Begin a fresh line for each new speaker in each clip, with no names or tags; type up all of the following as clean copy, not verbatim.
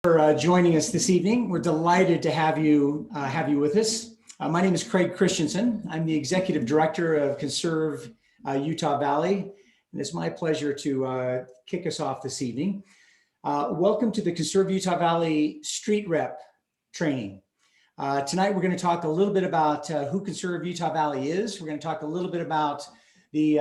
For joining us this evening. We're delighted to have you with us. My name is Craig Christensen. I'm the Executive Director of Conserve Utah Valley, and it's my pleasure to kick us off this evening. Welcome to the Conserve Utah Valley Street Rep training. Tonight we're going to talk a little bit about who Conserve Utah Valley is. We're going to talk a little bit about the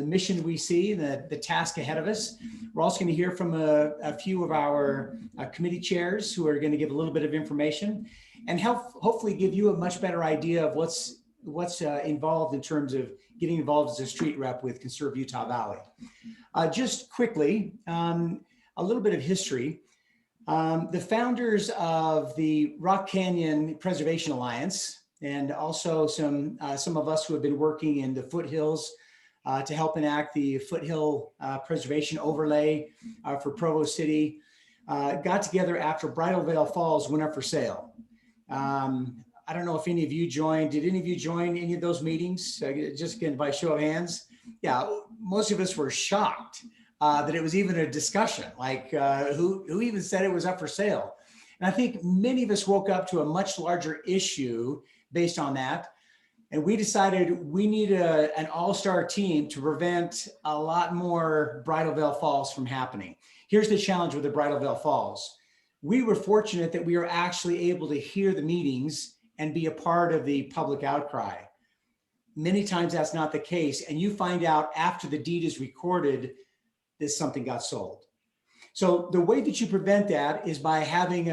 mission we see, the task ahead of us. We're also going to hear from a few of our committee chairs who are going to give a little bit of information and hopefully give you a much better idea of what's involved in terms of getting involved as a street rep with Conserve Utah Valley. Just quickly, a little bit of history. The founders of the Rock Canyon Preservation Alliance, and also some of us who have been working in the foothills to help enact the foothill preservation overlay for Provo City, got together after Bridal Veil Falls went up for sale. I don't know if any of you joined. Did any of you join any of those meetings? Just again, by show of hands. Yeah, most of us were shocked that it was even a discussion, like who even said it was up for sale? And I think many of us woke up to a much larger issue based on that. And we decided we need an all-star team to prevent a lot more Bridal Veil Falls from happening. Here's the challenge with the Bridal Veil Falls. We were fortunate that we were actually able to hear the meetings and be a part of the public outcry. Many times that's not the case. And you find out after the deed is recorded that something got sold. So the way that you prevent that is by having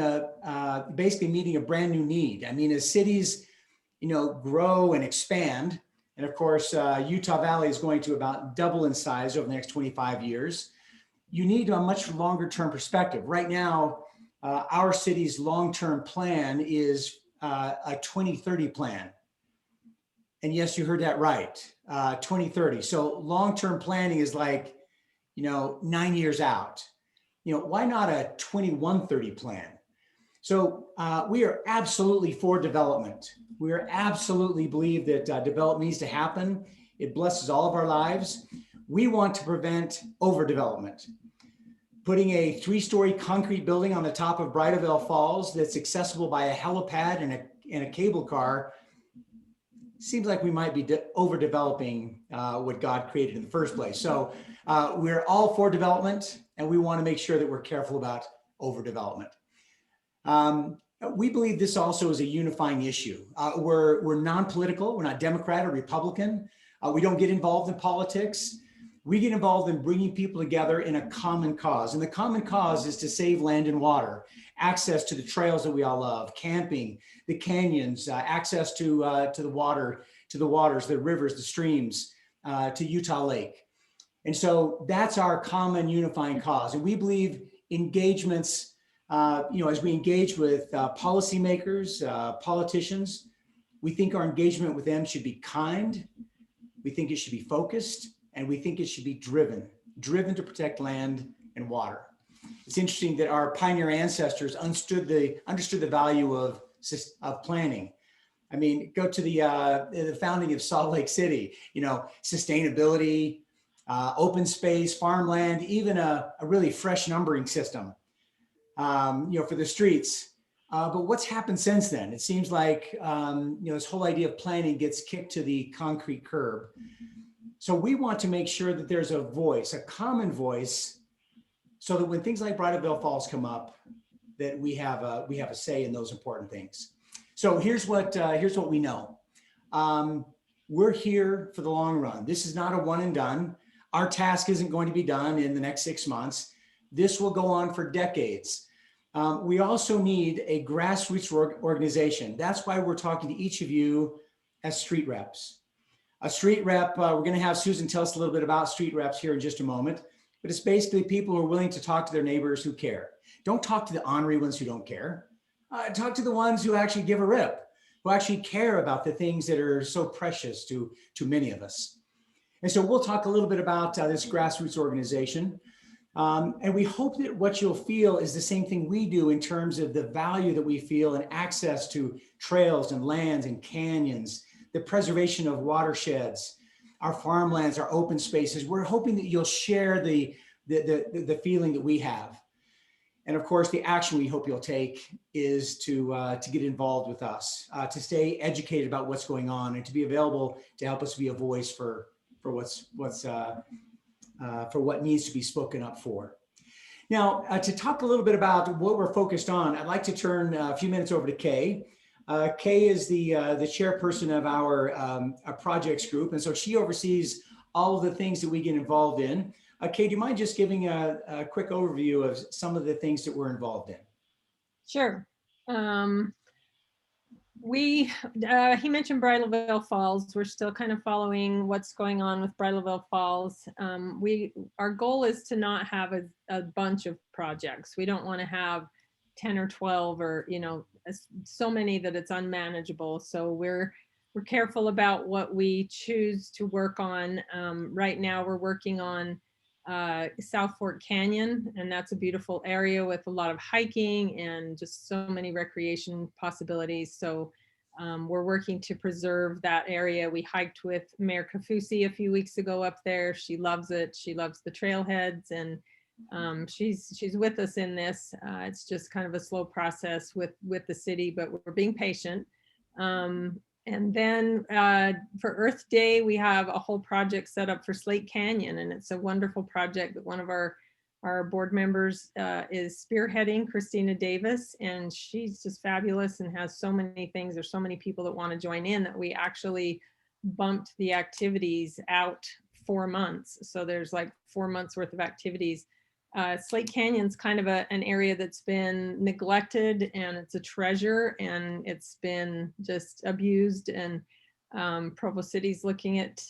basically meeting a brand new need. I mean, as cities grow and expand. And of course, Utah Valley is going to about double in size over the next 25 years. You need a much longer term perspective. Right now, our city's long-term plan is a 2030 plan. And yes, you heard that right, 2030. So long-term planning is like, 9 years out. Why not a 2130 plan? So we are absolutely for development. We are absolutely believe that development needs to happen. It blesses all of our lives. We want to prevent overdevelopment. Putting a 3-story concrete building on the top of Bridal Veil Falls that's accessible by a helipad and a cable car seems like we might be overdeveloping what God created in the first place. So we're all for development, and we want to make sure that we're careful about overdevelopment. We believe this also is a unifying issue. We're non-political. We're not Democrat or Republican. We don't get involved in politics. We get involved in bringing people together in a common cause. And the common cause is to save land and water, access to the trails that we all love, camping, the canyons, access to the water, to the waters, the rivers, the streams, to Utah Lake. And so that's our common unifying cause. And we believe engagements, as we engage with policymakers, politicians, we think our engagement with them should be kind. We think it should be focused, and we think it should be driven to protect land and water. It's interesting that our pioneer ancestors understood the value of planning. I mean, go to the founding of Salt Lake City, sustainability, open space, farmland, even a really fresh numbering system. For the streets. But what's happened since then? It seems like, this whole idea of planning gets kicked to the concrete curb. So we want to make sure that there's a voice, a common voice, so that when things like Bridal Veil Falls come up, that we have a say in those important things. So here's what we know. We're here for the long run. This is not a one and done. Our task isn't going to be done in the next 6 months. This will go on for decades. We also need a grassroots organization. That's why we're talking to each of you as street reps. A street rep, we're going to have Susan tell us a little bit about street reps here in just a moment, but it's basically people who are willing to talk to their neighbors who care. Don't talk to the ornery ones who don't care. Talk to the ones who actually give a rip, who actually care about the things that are so precious to many of us. And so we'll talk a little bit about this grassroots organization. And we hope that what you'll feel is the same thing we do in terms of the value that we feel and access to trails and lands and canyons, the preservation of watersheds, our farmlands, our open spaces. We're hoping that you'll share the feeling that we have. And of course, the action we hope you'll take is to get involved with us, to stay educated about what's going on, and to be available to help us be a voice for what needs to be spoken up for. Now, to talk a little bit about what we're focused on, I'd like to turn a few minutes over to Kay. Kay is the chairperson of our projects group, and so she oversees all of the things that we get involved in. Kay, do you mind just giving a quick overview of some of the things that we're involved in?
Sure. He mentioned Bridalveil Falls. We're still kind of following what's going on with Bridalveil Falls. Our goal is to not have a bunch of projects. We don't want to have 10 or 12 or, you know, so many that it's unmanageable. So we're careful about what we choose to work on. Right now we're working on South Fork Canyon, and that's a beautiful area with a lot of hiking and just so many recreation possibilities. So we're working to preserve that area. We hiked with Mayor Kaufusi a few weeks ago up there. She loves it. She loves the trailheads, and she's with us in this. It's just kind of a slow process with the city, but we're being patient. And then for Earth Day, we have a whole project set up for Slate Canyon, and it's a wonderful project that one of our board members is spearheading, Christina Davis, and she's just fabulous and has so many things. There's so many people that want to join in that we actually bumped the activities out 4 months. So there's like 4 months worth of activities. Slate Canyon's kind of an area that's been neglected, and it's a treasure, and it's been just abused. And Provo City's looking at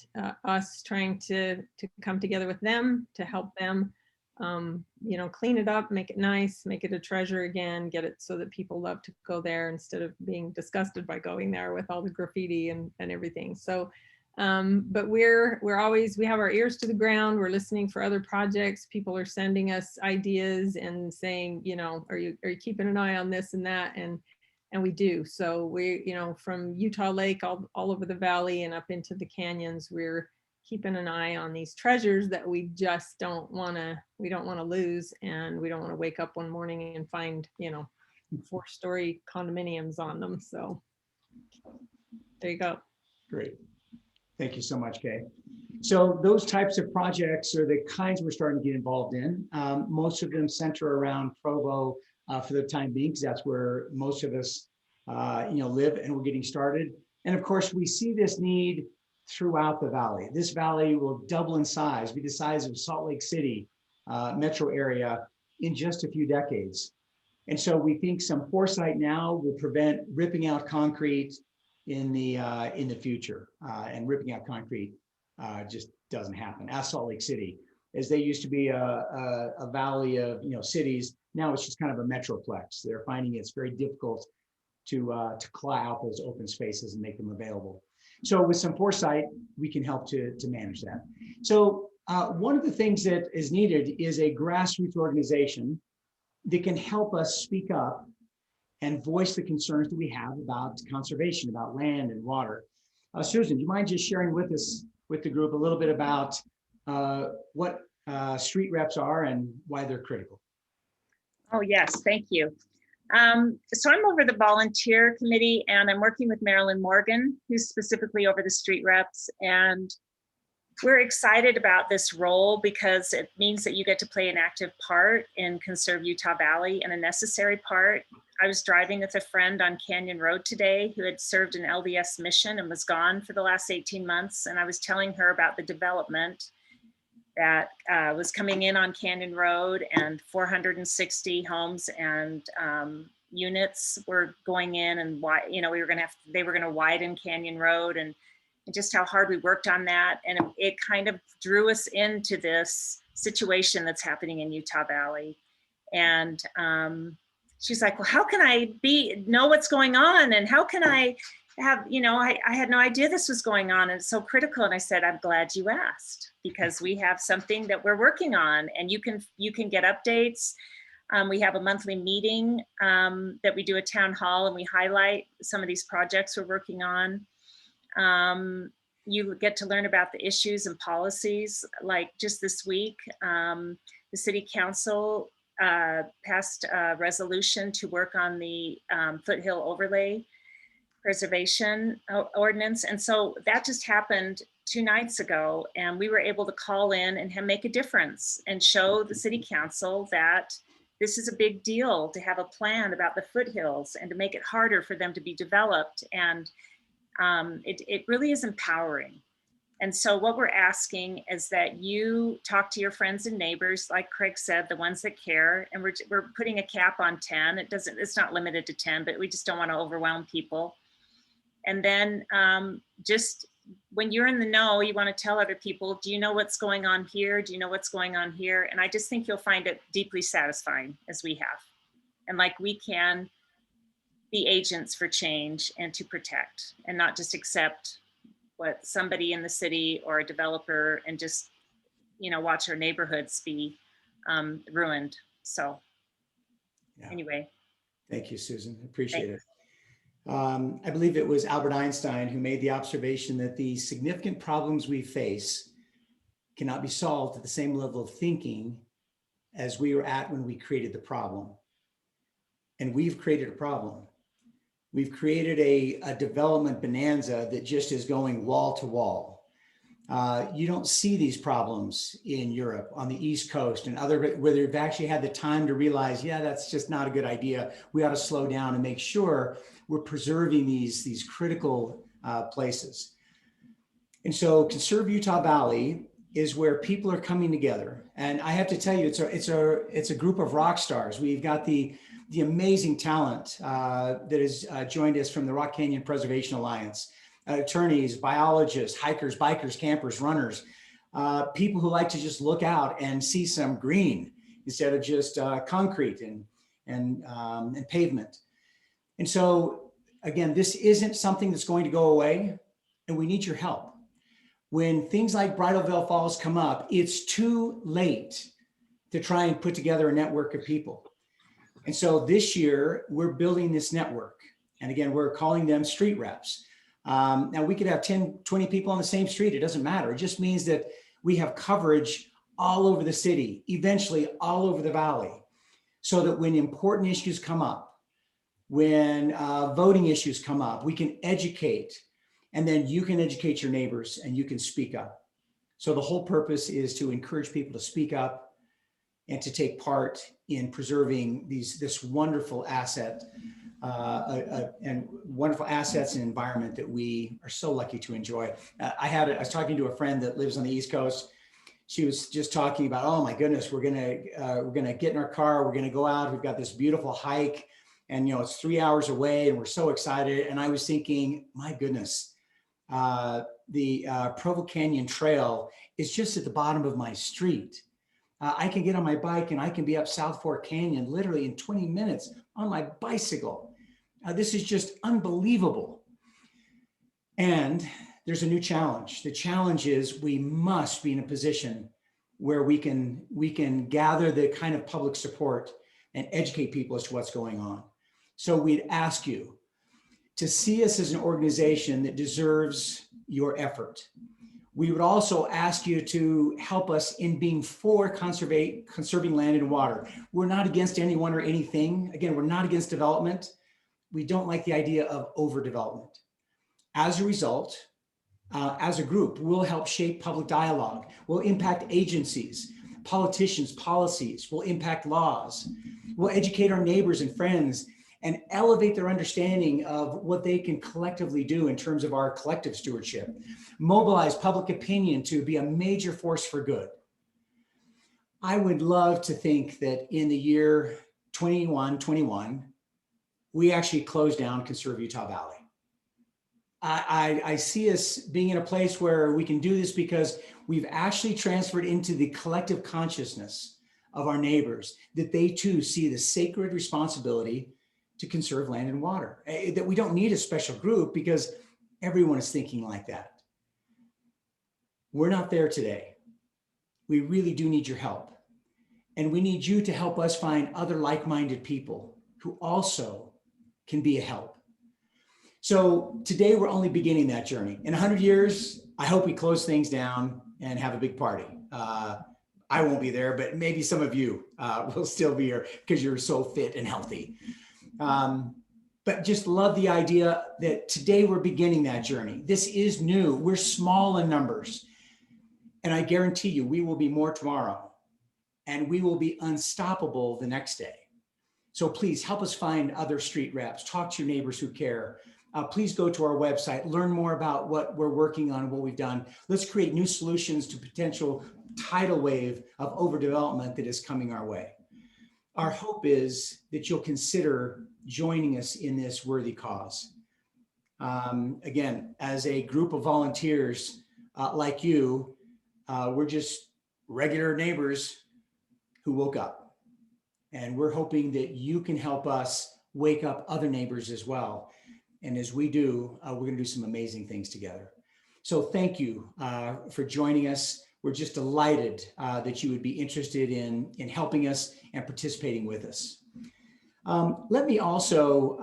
us trying to come together with them to help them, you know, clean it up, make it nice, make it a treasure again, get it so that people love to go there instead of being disgusted by going there with all the graffiti and everything. So but we have our ears to the ground. We're listening for other projects. People are sending us ideas and saying, you know, are you keeping an eye on this and that? And we do. So we, you know, from Utah Lake all over the valley and up into the canyons, we're keeping an eye on these treasures that we just don't want to lose. And we don't want to wake up one morning and find, you know, 4-story condominiums on them. So there you go.
Great. Thank you so much, Kay. So those types of projects are the kinds we're starting to get involved in. Most of them center around Provo for the time being, because that's where most of us live, and we're getting started. And of course, we see this need throughout the valley. This valley will double in size, be the size of Salt Lake City metro area in just a few decades. And so we think some foresight now will prevent ripping out concrete in the future, and ripping out concrete just doesn't happen. As Salt Lake City, as they used to be a valley of cities, now it's just kind of a metroplex. They're finding it's very difficult to claw out those open spaces and make them available. So with some foresight, we can help to manage that. So one of the things that is needed is a grassroots organization that can help us speak up and voice the concerns that we have about conservation, about land and water. Susan, do you mind just sharing with us, with the group, a little bit about what street reps are and why they're critical?
Oh, yes, thank you. So I'm over the volunteer committee, and I'm working with Marilyn Morgan, who's specifically over the street reps. And we're excited about this role because it means that you get to play an active part in Conserve Utah Valley, and a necessary part. I was driving with a friend on Canyon Road today who had served an LDS mission and was gone for the last 18 months. And I was telling her about the development that was coming in on Canyon Road, and 460 homes and units were going in, and why, they were going to widen Canyon Road, and just how hard we worked on that. And it kind of drew us into this situation that's happening in Utah Valley. And she's like, well, how can I know what's going on? And how can I have, I had no idea this was going on, and it's so critical. And I said, I'm glad you asked, because we have something that we're working on, and you can get updates. We have a monthly meeting that we do a town hall, and we highlight some of these projects we're working on. You get to learn about the issues and policies. Like just this week, the city council passed a resolution to work on the foothill overlay preservation ordinance. And so that just happened 2 nights ago, and we were able to call in and make a difference and show the city council that this is a big deal to have a plan about the foothills and to make it harder for them to be developed. And it really is empowering. And so what we're asking is that you talk to your friends and neighbors, like Craig said, the ones that care, and we're putting a cap on 10. It's not limited to 10, but we just don't want to overwhelm people. And then just when you're in the know, you want to tell other people, do you know what's going on here? Do you know what's going on here? And I just think you'll find it deeply satisfying, as we have. And like, we can be agents for change and to protect, and not just accept what somebody in the city or a developer and just, watch our neighborhoods be ruined. So anyway.
Thank you, Susan. Appreciate it. I believe it was Albert Einstein who made the observation that the significant problems we face cannot be solved at the same level of thinking as we were at when we created the problem. And we've created a problem. We've created a development bonanza that just is going wall to wall. You don't see these problems in Europe, on the East Coast and where they've actually had the time to realize, yeah, that's just not a good idea. We ought to slow down and make sure we're preserving these critical places. And so Conserve Utah Valley is where people are coming together. And I have to tell you, it's a group of rock stars. We've got the amazing talent that has joined us from the Rock Canyon Preservation Alliance, attorneys, biologists, hikers, bikers, campers, runners, people who like to just look out and see some green instead of just concrete and pavement. And so, again, this isn't something that's going to go away, and we need your help. When things like Bridal Veil Falls come up, it's too late to try and put together a network of people. And so this year, we're building this network. And again, we're calling them street reps. Now, we could have 10, 20 people on the same street. It doesn't matter. It just means that we have coverage all over the city, eventually all over the valley, so that when important issues come up, when voting issues come up, we can educate, and then you can educate your neighbors and you can speak up. So the whole purpose is to encourage people to speak up and to take part in preserving this wonderful asset and wonderful assets and environment that we are so lucky to enjoy. I was talking to a friend that lives on the East Coast. She was just talking about, oh my goodness, we're gonna get in our car, we're gonna go out, we've got this beautiful hike, and it's 3 hours away, and we're so excited. And I was thinking, my goodness, the Provo Canyon Trail is just at the bottom of my street. I can get on my bike and I can be up South Fork Canyon literally in 20 minutes on my bicycle. This is just unbelievable. And there's a new challenge. The challenge is we must be in a position where we can gather the kind of public support and educate people as to what's going on. So we'd ask you to see us as an organization that deserves your effort. We would also ask you to help us in being for conserving land and water. We're not against anyone or anything. Again, we're not against development. We don't like the idea of overdevelopment. As a result, as a group, we'll help shape public dialogue. We'll impact agencies, politicians, policies. We'll impact laws. We'll educate our neighbors and friends and elevate their understanding of what they can collectively do in terms of our collective stewardship. Mobilize public opinion to be a major force for good. I would love to think that in the year 21, we actually close down Conserve Utah Valley. I see us being in a place where we can do this because we've actually transferred into the collective consciousness of our neighbors, that they too see the sacred responsibility to conserve land and water, that we don't need a special group because everyone is thinking like that. We're not there today. We really do need your help. And we need you to help us find other like-minded people who also can be a help. So today we're only beginning that journey. In 100 years, I hope we close things down and have a big party. I won't be there, but maybe some of you will still be here because you're so fit and healthy. But just love the idea that today we're beginning that journey. This is new. We're small in numbers. And I guarantee you, we will be more tomorrow. And we will be unstoppable the next day. So please help us find other street reps. Talk to your neighbors who care. Please go to our website, learn more about what we're working on, what we've done. Let's create new solutions to potential tidal wave of overdevelopment that is coming our way. Our hope is that you'll consider joining us in this worthy cause. Again, as a group of volunteers like you, we're just regular neighbors who woke up. And we're hoping that you can help us wake up other neighbors as well. And as we do, we're going to do some amazing things together. So thank you for joining us. We're just delighted that you would be interested in helping us and participating with us. Let me also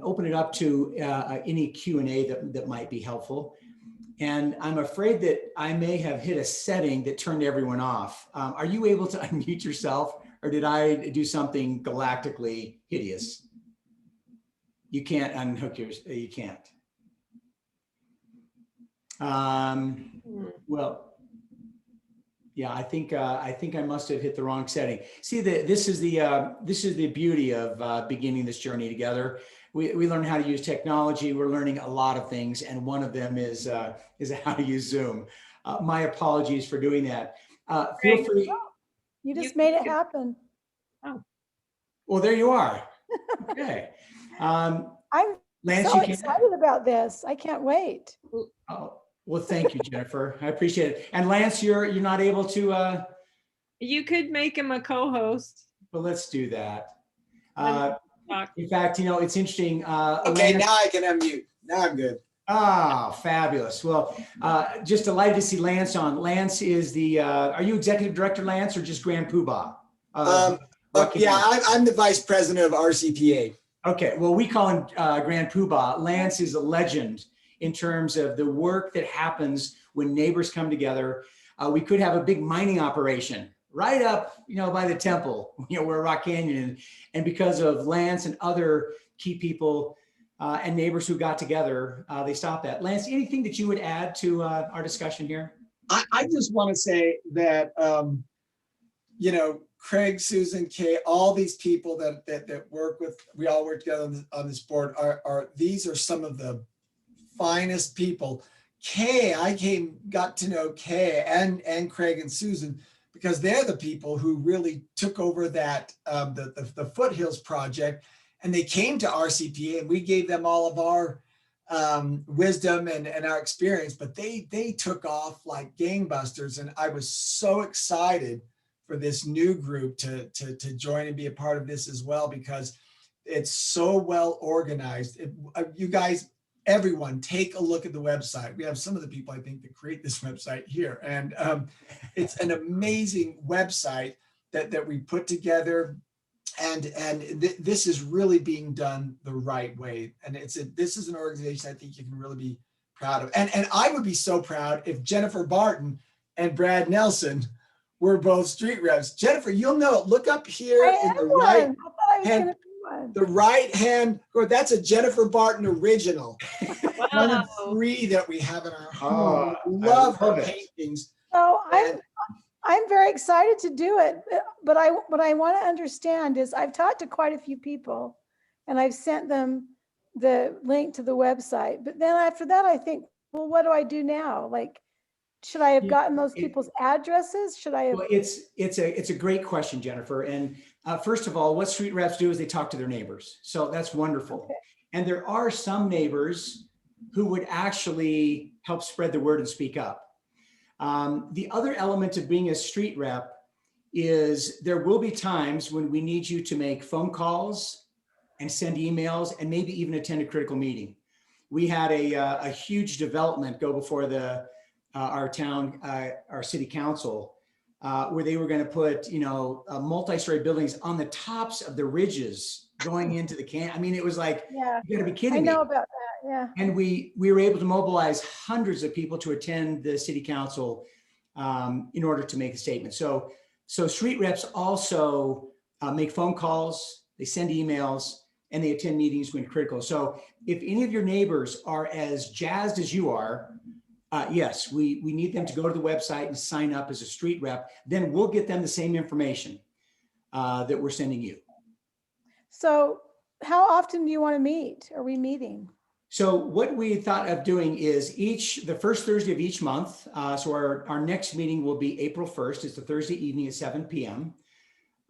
open it up to any Q&A that might be helpful. And I'm afraid that I may have hit a setting that turned everyone off. Are you able to unmute yourself, or did I do something galactically hideous? You can't unhook yours. You can't. Well, yeah, I think I must have hit the wrong setting. See, this is the beauty of beginning this journey together. We learn how to use technology. We're learning a lot of things, and one of them is how to use Zoom. My apologies for doing that. Feel free.
You just made it happen.
Oh.
Well, there you are. Okay.
I'm
Lance,
so
you can.
excited about this. I can't wait.
Oh, well, thank you, Jennifer. I appreciate it. And Lance, you're not able to.
You could make him a co-host.
But let's do that.
Talk.
In fact, it's interesting.
Okay,
Lance,
now I can unmute. Now I'm good.
Fabulous. Well, just delighted to see Lance on. Lance is are you executive director, Lance, or just Grand Poobah?
Yeah, I'm the vice president of RCPA.
Okay, well, we call him Grand Poobah. Lance is a legend in terms of the work that happens when neighbors come together. We could have a big mining operation right up, by the temple, where Rock Canyon is. And because of Lance and other key people and neighbors who got together, they stopped that. Lance, anything that you would add to our discussion here?
I just want to say that, Craig, Susan, Kay, all these people that work with, we all work together on this board these are some of the finest people. Kay, I got to know Kay and Craig and Susan because they're the people who really took over that, the Foothills project, and they came to RCPA and we gave them all of our wisdom and our experience, but they took off like gangbusters. And I was so excited for this new group to join and be a part of this as well, because it's so well organized. You guys, everyone, take a look at the website. We have some of the people, I think, that create this website here. And it's an amazing website that we put together. And this is really being done the right way. And this is an organization I think you can really be proud of. And I would be so proud if Jennifer Barton and Brad Nelson were both street reps. Jennifer, you'll know, look up here in the right hand. The right hand, or that's a Jennifer Barton original.
Wow.
One of 3 that we have in our home. Love her paintings.
So I'm very excited to do it. But what I want to understand is I've talked to quite a few people and I've sent them the link to the website. But then after that, I think, well, what do I do now? Like, should I have gotten those people's addresses? Should I have?
Well, it's a great question, Jennifer. And first of all, what street reps do is they talk to their neighbors. So that's wonderful. Okay. And there are some neighbors who would actually help spread the word and speak up. The other element of being a street rep is there will be times when we need you to make phone calls and send emails and maybe even attend a critical meeting. We had a huge development go before our city council, where they were going to put, multi-story buildings on the tops of the ridges going into the camp. I mean, it was like,
yeah,
you got to be kidding me.
I know about that. Yeah.
And we were able to mobilize hundreds of people to attend the city council in order to make a statement. So So street reps also make phone calls, they send emails, and they attend meetings when critical. So if any of your neighbors are as jazzed as you are, yes, we need them to go to the website and sign up as a street rep. Then we'll get them the same information that we're sending you.
So how often do you want to meet? Are we meeting?
So what we thought of doing is the first Thursday of each month. So our next meeting will be April 1st. It's a Thursday evening at 7 p.m.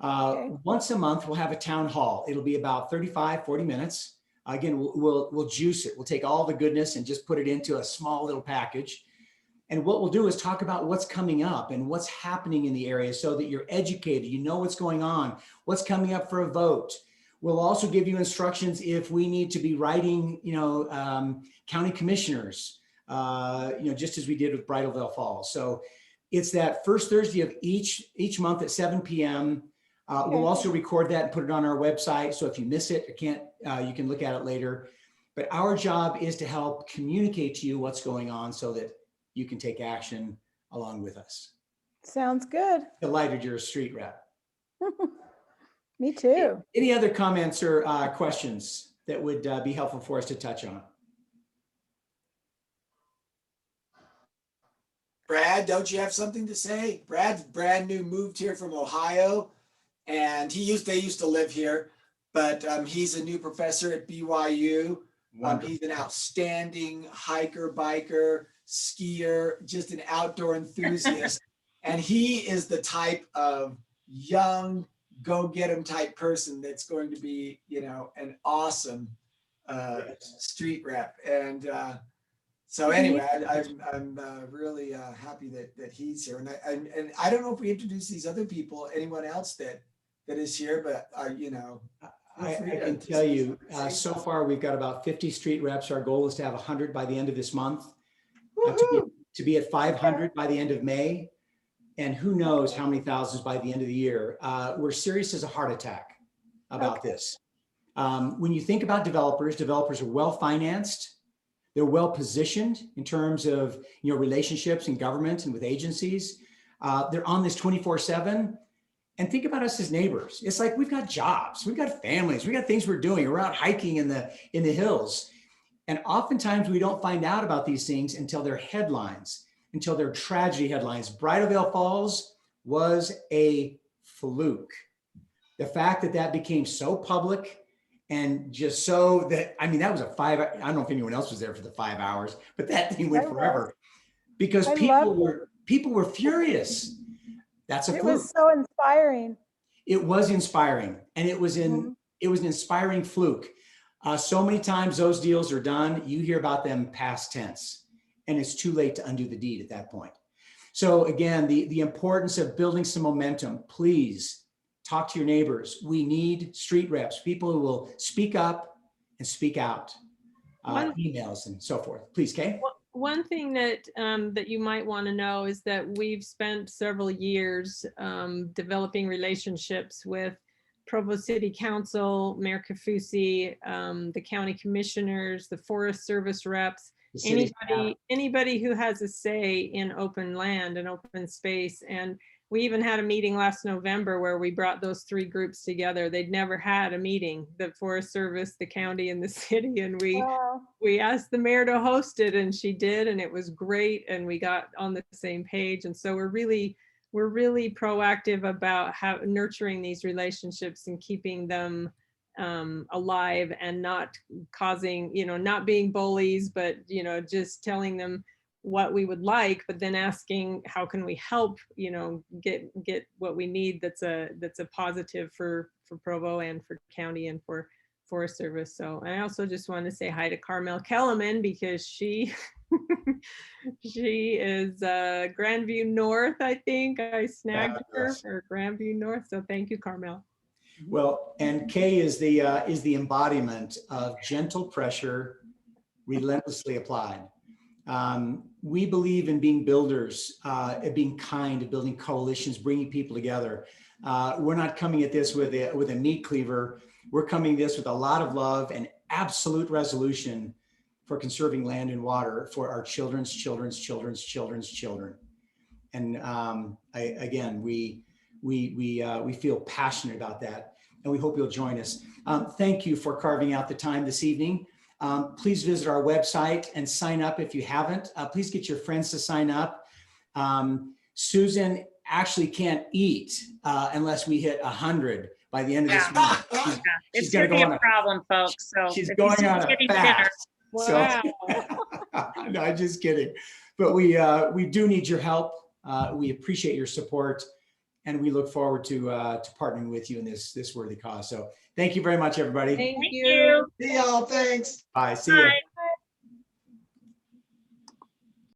Okay.
Once a month, we'll have a town hall. It'll be about 35, 40 minutes. Again, we'll juice it. We'll take all the goodness and just put it into a small little package. And what we'll do is talk about what's coming up and what's happening in the area so that you're educated, you know what's going on, what's coming up for a vote. We'll also give you instructions if we need to be writing, county commissioners, just as we did with Bridalveil Falls. So it's that first Thursday of each month at 7 p.m.
Okay.
We'll also record that and put it on our website. So if you miss it, you can look at it later. But our job is to help communicate to you what's going on so that you can take action along with us.
Sounds good.
Delighted you're a street rep.
Me too.
Any other comments or questions that would be helpful for us to touch on?
Brad, don't you have something to say? Brad's brand new, moved here from Ohio, and they used to live here, but he's a new professor at BYU. He's an outstanding hiker, biker, skier, just an outdoor enthusiast. And he is the type of young, go get him type person that's going to be, an awesome street rep. And so anyway, I'm really happy that he's here. And I don't know if we introduce these other people, anyone else that is here, but
I can tell you, so far we've got about 50 street reps. Our goal is to have 100 by the end of this month, to be at 500 by the end of May. And who knows how many thousands by the end of the year. We're serious as a heart attack about this. When you think about developers are well-financed. They're well-positioned in terms of relationships in government and with agencies. They're on this 24/7. And think about us as neighbors. It's like we've got jobs, we've got families, we got things we're doing. We're out hiking in the hills. And oftentimes we don't find out about these things until they're headlines, until they're tragedy headlines. Bridalveil Falls was a fluke. The fact that became so public and just so that, that was I don't know if anyone else was there for the 5 hours, but that thing went forever because people were furious. That's a fluke.
It was so inspiring.
It was inspiring, and it was an inspiring fluke. So many times those deals are done, you hear about them past tense, and it's too late to undo the deed at that point. So again, the importance of building some momentum. Please talk to your neighbors. We need street reps, people who will speak up and speak out, emails and so forth. Please, Kay.
One thing that you might want to know is that we've spent several years developing relationships with Provo City Council, Mayor Kafusi, the county commissioners, the Forest Service reps, anybody who has a say in open land and open space. And we even had a meeting last November where we brought those three groups together. They'd never had a meeting, the Forest Service, the county, and the city. And we asked the mayor to host it, and she did, and it was great. And we got on the same page. And so we're really proactive about nurturing these relationships and keeping them alive and not causing, not being bullies, but, just telling them what we would like, but then asking how can we help, get what we need that's a positive for Provo and for county and for Forest Service. So I also just want to say hi to Carmel Kellerman because she is Grandview North, I think. I snagged her for Grandview North. So thank you, Carmel.
Well, and Kay is the embodiment of gentle pressure, relentlessly applied. We believe in being builders, being kind, building coalitions, bringing people together. We're not coming at this with a meat cleaver. We're coming at this with a lot of love and absolute resolution for conserving land and water for our children's children's children's children's children. And again, we we feel passionate about that, and we hope you'll join us. Thank you for carving out the time this evening. Please visit our website and sign up if you haven't. Please get your friends to sign up. Susan actually can't eat unless we hit 100 by the end of this month.
Yeah,
She's
it's
gonna
gonna be
go on
a
a-
problem, folks. So
She's
if
going
you
on a
getting thinner,
fast.
Wow.
No, I'm just kidding. But we do need your help. We appreciate your support, and we look forward to partnering with you in this worthy cause. So thank you very much, everybody.
Thank
thank
you.
you.
See y'all, thanks.
Bye. See you.
Bye.